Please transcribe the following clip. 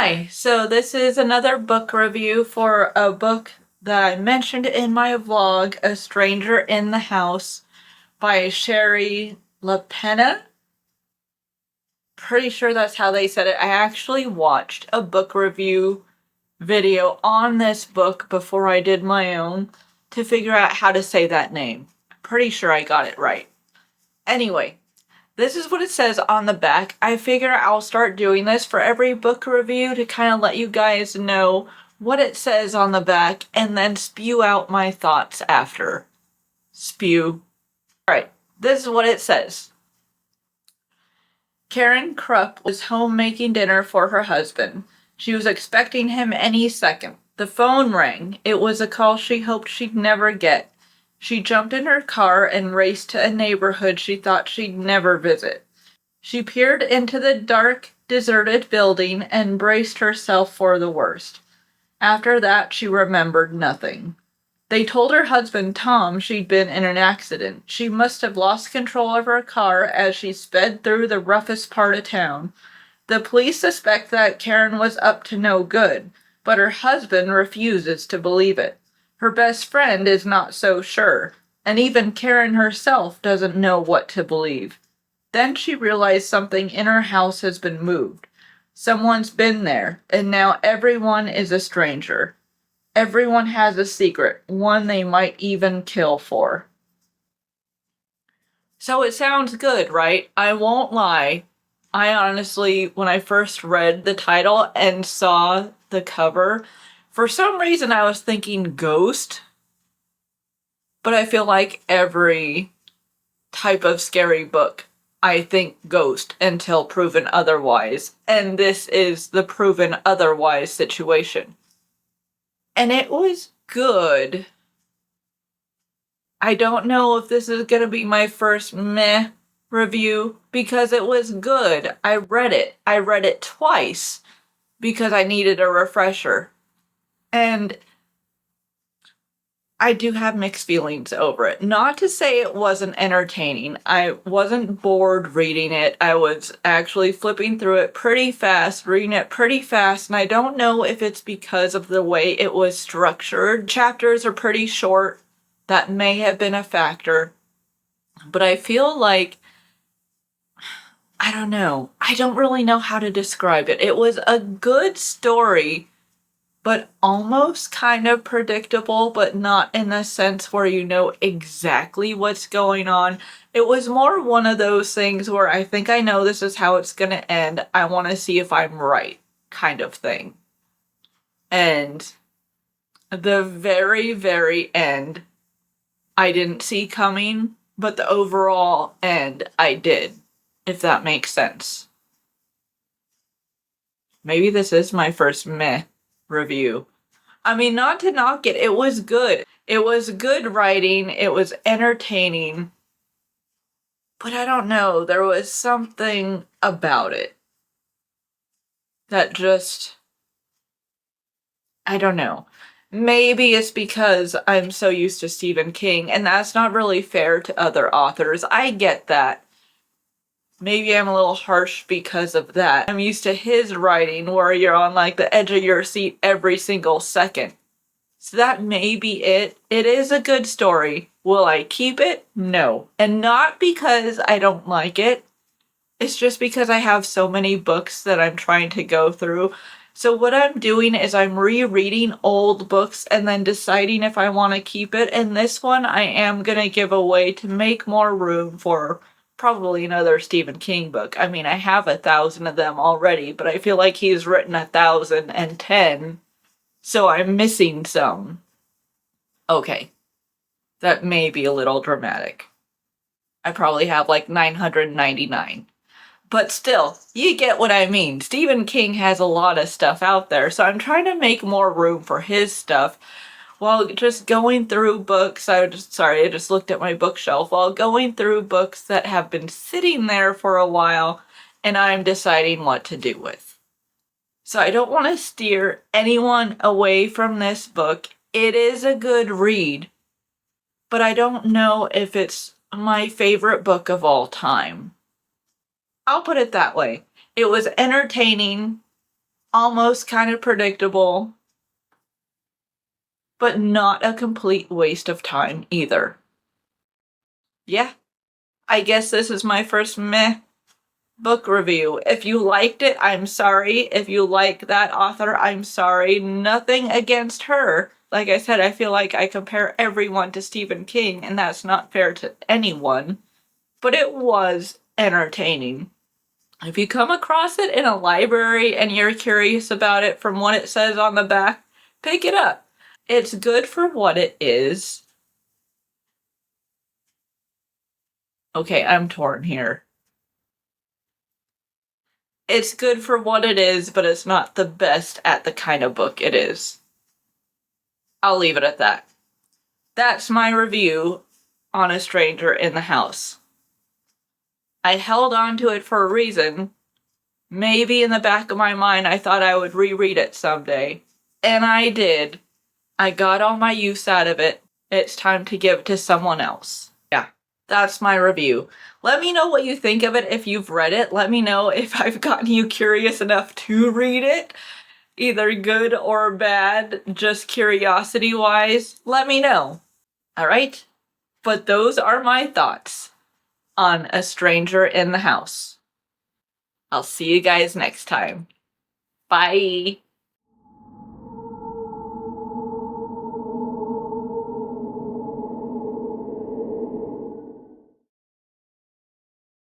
Hi, so this is another book review for a book that I mentioned in my vlog, A Stranger in the House by Shari Lapena. Pretty sure that's how they said it. I actually watched a book review video on this book before I did my own to figure out how to say that name. Pretty sure I got it right. Anyway, this is what it says on the back. I figure I'll start doing this for every book review to kind of let you guys know what it says on the back and then spew out my thoughts after. Spew. Alright, this is what it says. Karen Krupp was home making dinner for her husband. She was expecting him any second. The phone rang. It was a call she hoped she'd never get. She jumped in her car and raced to a neighborhood she thought she'd never visit. She peered into the dark, deserted building and braced herself for the worst. After that, she remembered nothing. They told her husband, Tom, she'd been in an accident. She must have lost control of her car as she sped through the roughest part of town. The police suspect that Karen was up to no good, but her husband refuses to believe it. Her best friend is not so sure, and even Karen herself doesn't know what to believe. Then she realized something in her house has been moved. Someone's been there, and now everyone is a stranger. Everyone has a secret, one they might even kill for. So it sounds good, right? I won't lie. I honestly, when I first read the title and saw the cover, for some reason I was thinking ghost. But I feel like every type of scary book, I think ghost until proven otherwise. And this is the proven otherwise situation. And it was good. I don't know if this is going to be my first meh review because it was good. I read it. I read it twice because I needed a refresher. And I do have mixed feelings over it. Not to say it wasn't entertaining. I wasn't bored reading it. I was actually flipping through it pretty fast, reading it pretty fast, and I don't know if it's because of the way it was structured. Chapters are pretty short. That may have been a factor. But I feel like, I don't know. I don't really know how to describe it. It was a good story, but almost kind of predictable, but not in the sense where you know exactly what's going on. It was more one of those things where I think I know this is how it's going to end. I want to see if I'm right, kind of thing. And the very, very end, I didn't see coming, but the overall end, I did, if that makes sense. Maybe this is my first meh review. I mean, not to knock it, it was good. It was good writing, it was entertaining, but I don't know, there was something about it that just, I don't know. Maybe it's because I'm so used to Stephen King, and that's not really fair to other authors. I get that. Maybe I'm a little harsh because of that. I'm used to his writing where you're on like the edge of your seat every single second. So that may be it. It is a good story. Will I keep it? No. And not because I don't like it. It's just because I have so many books that I'm trying to go through. So what I'm doing is I'm rereading old books and then deciding if I want to keep it. And this one I am going to give away to make more room for probably another Stephen King book. I mean, I have 1,000 of them already, but I feel like he's written 1,010. So I'm missing some. Okay. That may be a little dramatic. I probably have like 999. But still, you get what I mean. Stephen King has a lot of stuff out there, so I'm trying to make more room for his stuff while just going through books. I just looked at my bookshelf while going through books that have been sitting there for a while and I'm deciding what to do with. So I don't want to steer anyone away from this book. It is a good read, but I don't know if it's my favorite book of all time. I'll put it that way. It was entertaining. almost kind of predictable, but not a complete waste of time either. Yeah, I guess this is my first meh book review. If you liked it, I'm sorry. If you like that author, I'm sorry. Nothing against her. Like I said, I feel like I compare everyone to Stephen King, and that's not fair to anyone. But it was entertaining. If you come across it in a library and you're curious about it from what it says on the back, pick it up. It's good for what it is. Okay, I'm torn here. It's good for what it is, but it's not the best at the kind of book it is. I'll leave it at that. That's my review on A Stranger in the House. I held on to it for a reason. Maybe in the back of my mind I thought I would reread it someday. And I did. I got all my use out of it. It's time to give it to someone else. Yeah, that's my review. Let me know what you think of it if you've read it. Let me know if I've gotten you curious enough to read it. Either good or bad, just curiosity-wise. Let me know. Alright? But those are my thoughts on A Stranger in the House. I'll see you guys next time. Bye!